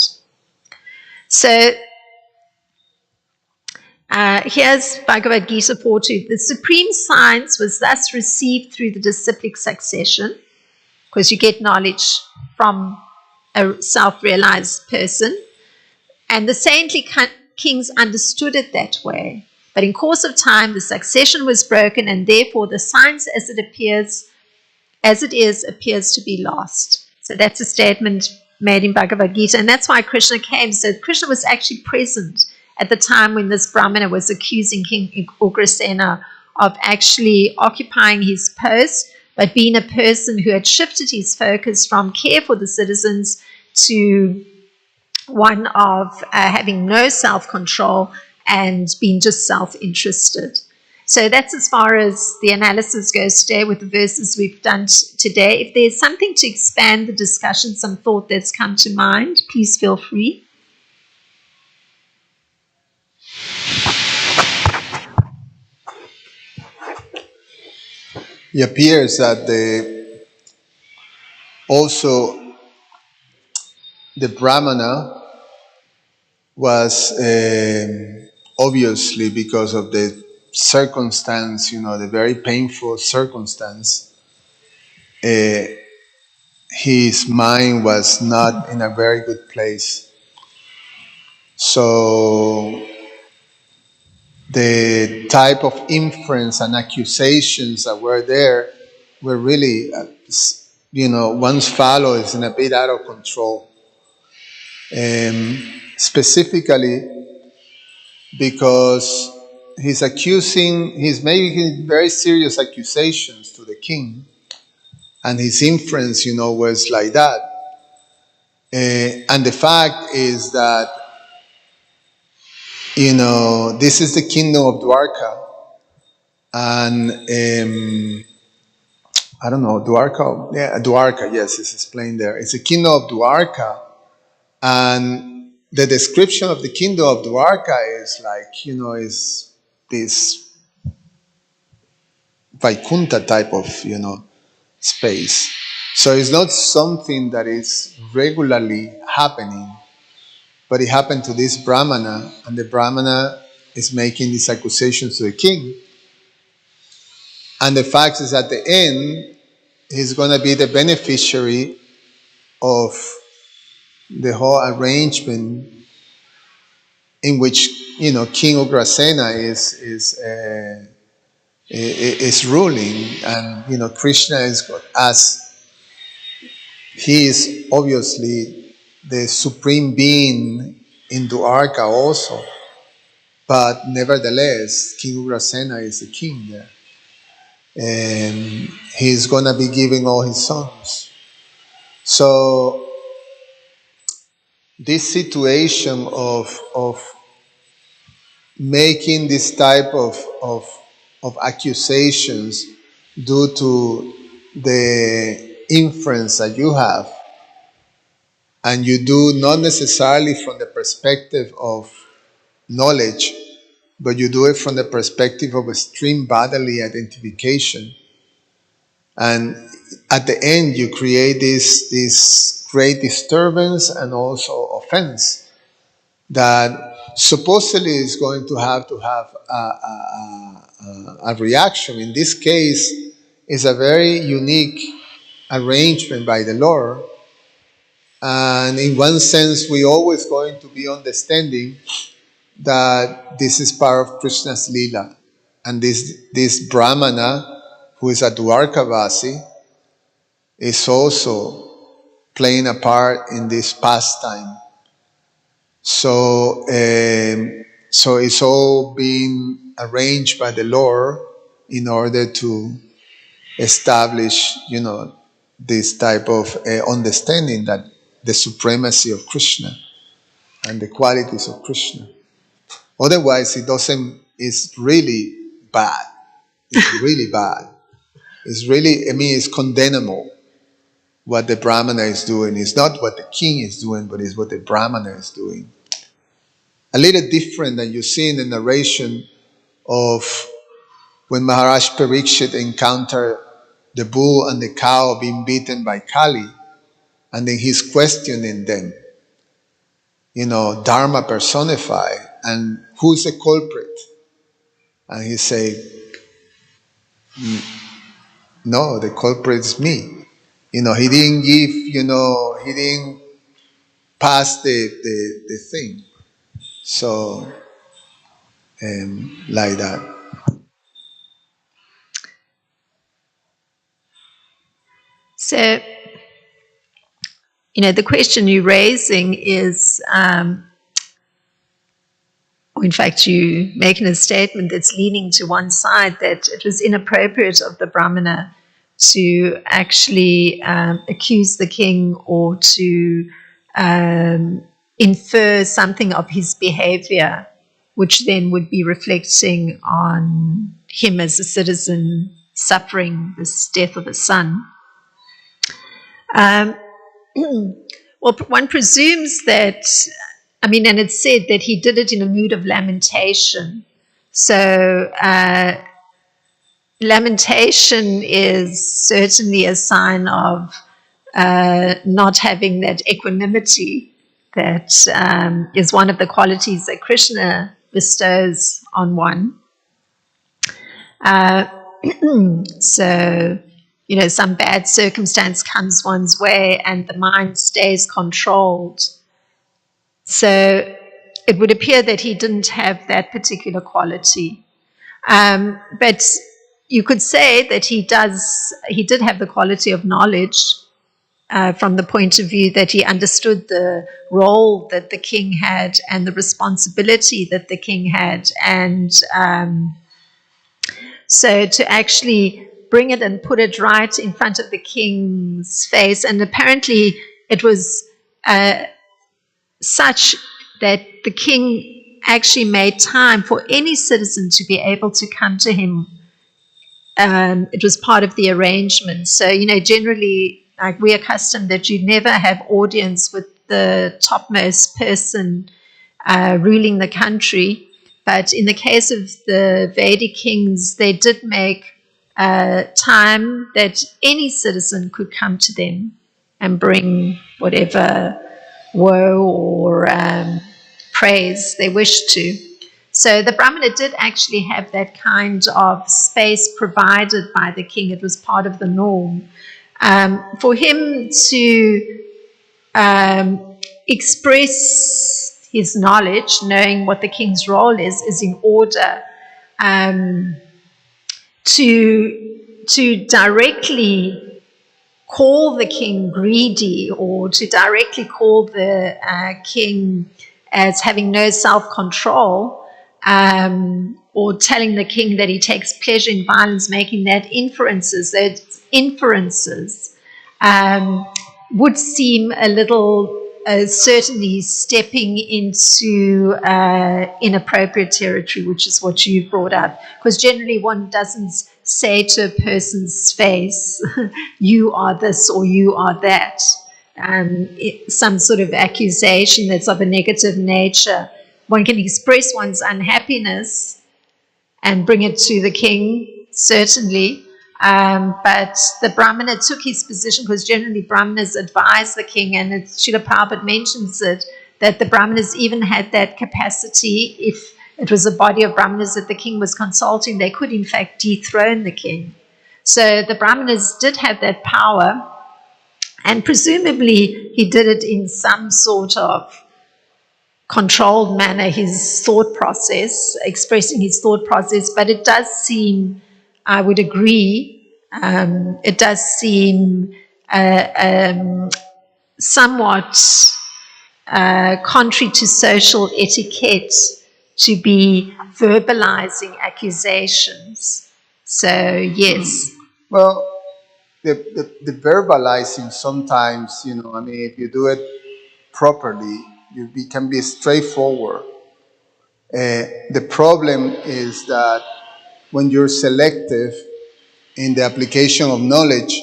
So here's Bhagavad Gita 4.2. The supreme science was thus received through the disciplic succession, because you get knowledge from a self-realized person, and the saintly kings understood it that way. But in course of time, the succession was broken, and therefore the science as it is appears to be lost. So that's a statement made in Bhagavad Gita, and that's why Krishna came. So Krishna was actually present at the time when this Brahmana was accusing King Krsnarcana of actually occupying his post, but being a person who had shifted his focus from care for the citizens to one of having no self-control and being just self-interested. So that's as far as the analysis goes today with the verses we've done today. If there's something to expand the discussion, some thought that's come to mind, please feel free. It appears that the Brahmana was obviously, because of the circumstance, the very painful circumstance, his mind was not in a very good place. So the type of inference and accusations that were there were really, one's follow is in a bit out of control. Specifically because he's making very serious accusations to the king, and his inference, was like that. And the fact is that, this is the kingdom of Dwarka, and I don't know, Dwarka, yes, it's explained there. It's the kingdom of Dwarka, and the description of the kingdom of Dwarka is like, is this Vaikuntha type of, space. So it's not something that is regularly happening, but it happened to this Brahmana, and the Brahmana is making these accusations to the king. And the fact is, at the end, he's going to be the beneficiary of the whole arrangement in which, King Ugrasena is ruling, and Krishna is, as he is obviously the supreme being in Dwarka also, but nevertheless, King Ugrasena is the king there, and he's gonna be giving all his sons. So this situation of making this type of accusations due to the inference that you have, and you do not necessarily from the perspective of knowledge, but you do it from the perspective of extreme bodily identification, and at the end you create this great disturbance and also offense that supposedly is going to have a reaction. In this case, is a very unique arrangement by the Lord. And in one sense, we always going to be understanding that this is part of Krishna's Leela. And this Brahmana, who is a Dwarkavasi, is also playing a part in this pastime. So it's all being arranged by the Lord in order to establish, this type of understanding that the supremacy of Krishna and the qualities of Krishna. Otherwise, it's really bad. It's really bad. It's condemnable what the Brahmana is doing. It's not what the king is doing, but it's what the Brahmana is doing. A little different than you see in the narration of when Maharaj Parikshit encountered the bull and the cow being beaten by Kali, and then he's questioning them. Dharma personified, and who's the culprit? And he said, no, the culprit is me. He didn't give, he didn't pass the thing. So, like that. So, the question you're raising is, or in fact, you making a statement that's leaning to one side, that it was inappropriate of the Brahmana to actually accuse the king or to infer something of his behavior, which then would be reflecting on him as a citizen suffering this death of a son. Well, one presumes that, and it's said that he did it in a mood of lamentation. So lamentation is certainly a sign of not having that equanimity that is one of the qualities that Krishna bestows on one. So, some bad circumstance comes one's way and the mind stays controlled. So it would appear that he didn't have that particular quality. But you could say that he did have the quality of knowledge from the point of view that he understood the role that the king had and the responsibility that the king had. And so to actually bring it and put it right in front of the king's face, and apparently it was such that the king actually made time for any citizen to be able to come to him. It was part of the arrangement. So, generally, like we're accustomed that you never have audience with the topmost person ruling the country. But in the case of the Vedic kings, they did make time that any citizen could come to them and bring whatever woe or praise they wished to. So the Brahmana did actually have that kind of space provided by the king. It was part of the norm. For him to express his knowledge, knowing what the king's role is in order to directly call the king greedy, or to directly call the king as having no self-control, or telling the king that he takes pleasure in violence, making that inferences would seem a little certainly stepping into inappropriate territory, which is what you brought up. Because generally one doesn't say to a person's face, you are this or you are that. Some sort of accusation that's of a negative nature. One can express one's unhappiness and bring it to the king, certainly, But the Brahmana took his position because generally Brahmanas advise the king, and Srila Prabhupada mentions it, that the Brahmanas even had that capacity. If it was a body of Brahmanas that the king was consulting, they could in fact dethrone the king. So the Brahmanas did have that power, and presumably he did it in some sort of controlled manner, his thought process, expressing his thought process. But it does seem, I would agree, it does seem somewhat contrary to social etiquette to be verbalizing accusations. So, yes. Well, the verbalizing sometimes, I mean, if you do it properly, can be straightforward. The problem is that when you're selective in the application of knowledge,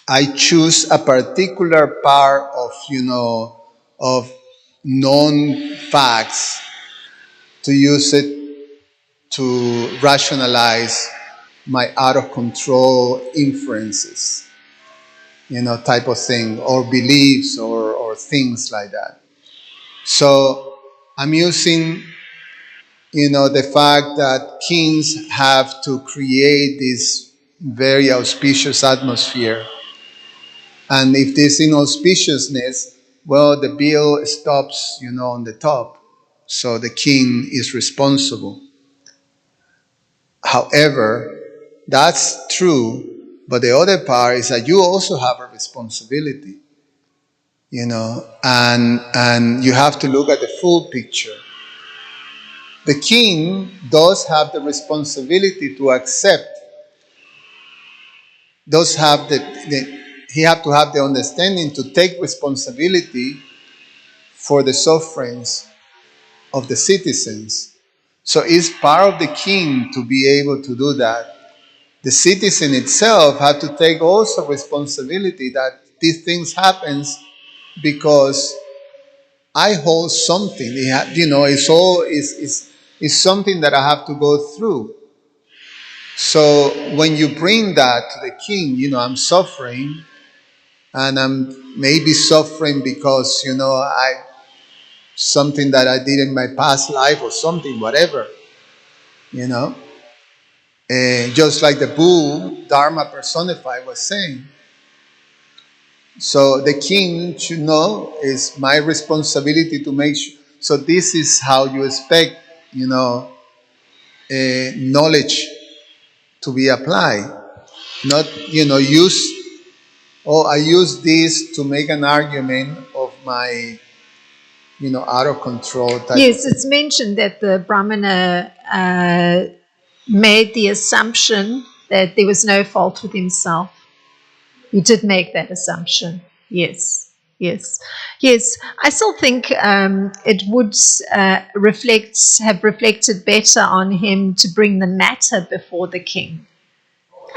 I choose a particular part of, of known facts to use it to rationalize my out of control inferences, type of thing, or beliefs or things like that. So I'm using, the fact that kings have to create this very auspicious atmosphere. And if this inauspiciousness, well, the bill stops, on the top. So the king is responsible. However, that's true, but the other part is that you also have a responsibility, and you have to look at the full picture. The king does have the responsibility to accept, does have he have to have the understanding to take responsibility for the sufferings of the citizens. So it's part of the king to be able to do that. The citizen itself had to take also responsibility that these things happens because I hold something. It's something that I have to go through. So when you bring that to the king, I'm suffering, and I'm maybe suffering because I something that I did in my past life or something, whatever, you know. Just like the bull, Dharma personified, was saying. So the king should know it's my responsibility to make sure. So this is how you expect, knowledge to be applied. Not, I use this to make an argument of my, out of control type. Yes, it's mentioned that the Brahmana made the assumption that there was no fault with himself. He did make that assumption. Yes. I still think it would have reflected better on him to bring the matter before the king.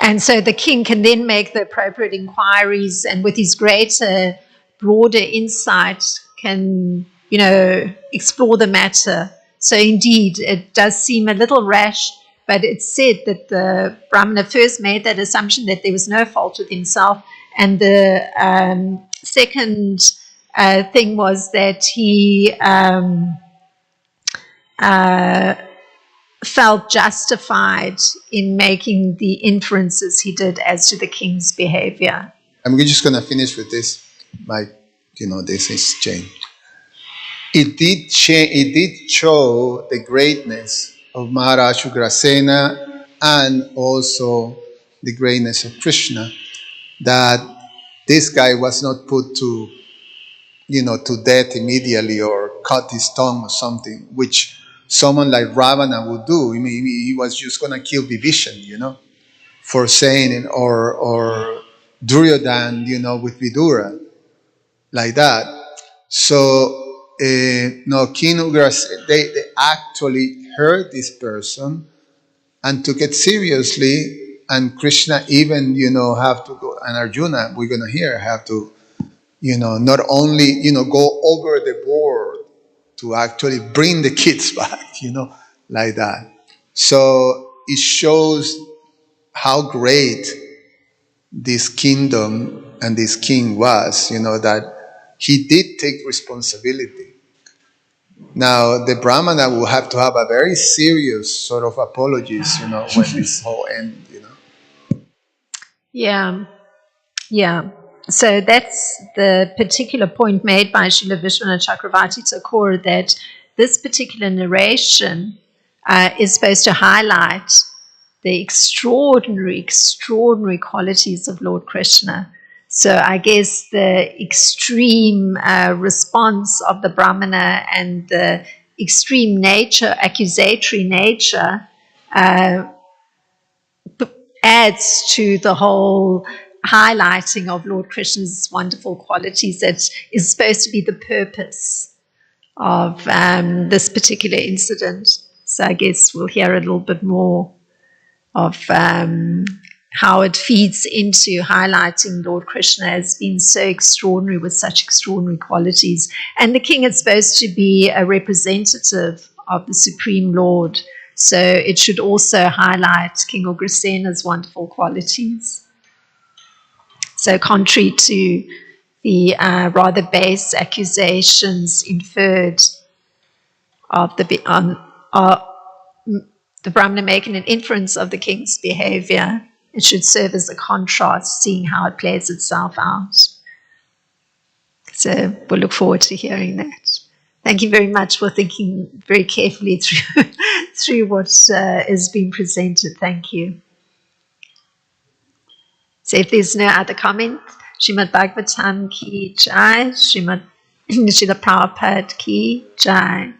And so the king can then make the appropriate inquiries, and with his greater, broader insight can, explore the matter. So indeed, it does seem a little rash, but it's said that the Brahmana first made that assumption that there was no fault with himself. And the second thing was that he felt justified in making the inferences he did as to the king's behavior. I'm just going to finish with this. This is change. It did show the greatness of Maharaj Ugrasena and also the greatness of Krishna, that this guy was not put to death immediately or cut his tongue or something, which someone like Ravana would do. I mean, he was just going to kill Vibhishan, for saying it, or Duryodhan, with Vidura, like that. So, no, King Ugrasena, they actually heard this person and took it seriously. And Krishna even, have to go, and Arjuna, we're going to hear, have to, not only, go over the board to actually bring the kids back, like that. So it shows how great this kingdom and this king was, that he did take responsibility. Now, the Brahmana will have to have a very serious sort of apologies, when this whole end. Yeah. Yeah. So that's the particular point made by Srila Vishwanath Chakravarti Thakur, that this particular narration is supposed to highlight the extraordinary, extraordinary qualities of Lord Krishna. So I guess the extreme response of the Brahmana and the extreme nature, accusatory nature, adds to the whole highlighting of Lord Krishna's wonderful qualities that is supposed to be the purpose of this particular incident. So I guess we'll hear a little bit more of how it feeds into highlighting Lord Krishna as being so extraordinary with such extraordinary qualities. And the king is supposed to be a representative of the Supreme Lord. So it should also highlight King Ugrasena's wonderful qualities. So contrary to the rather base accusations inferred of the Brahmana making an inference of the king's behavior, it should serve as a contrast, seeing how it plays itself out. So we'll look forward to hearing that. Thank you very much for thinking very carefully through what is being presented. Thank you. So if there's no other comment, Srimad Bhagavatam ki jai, Srila Prabhupada ki jai.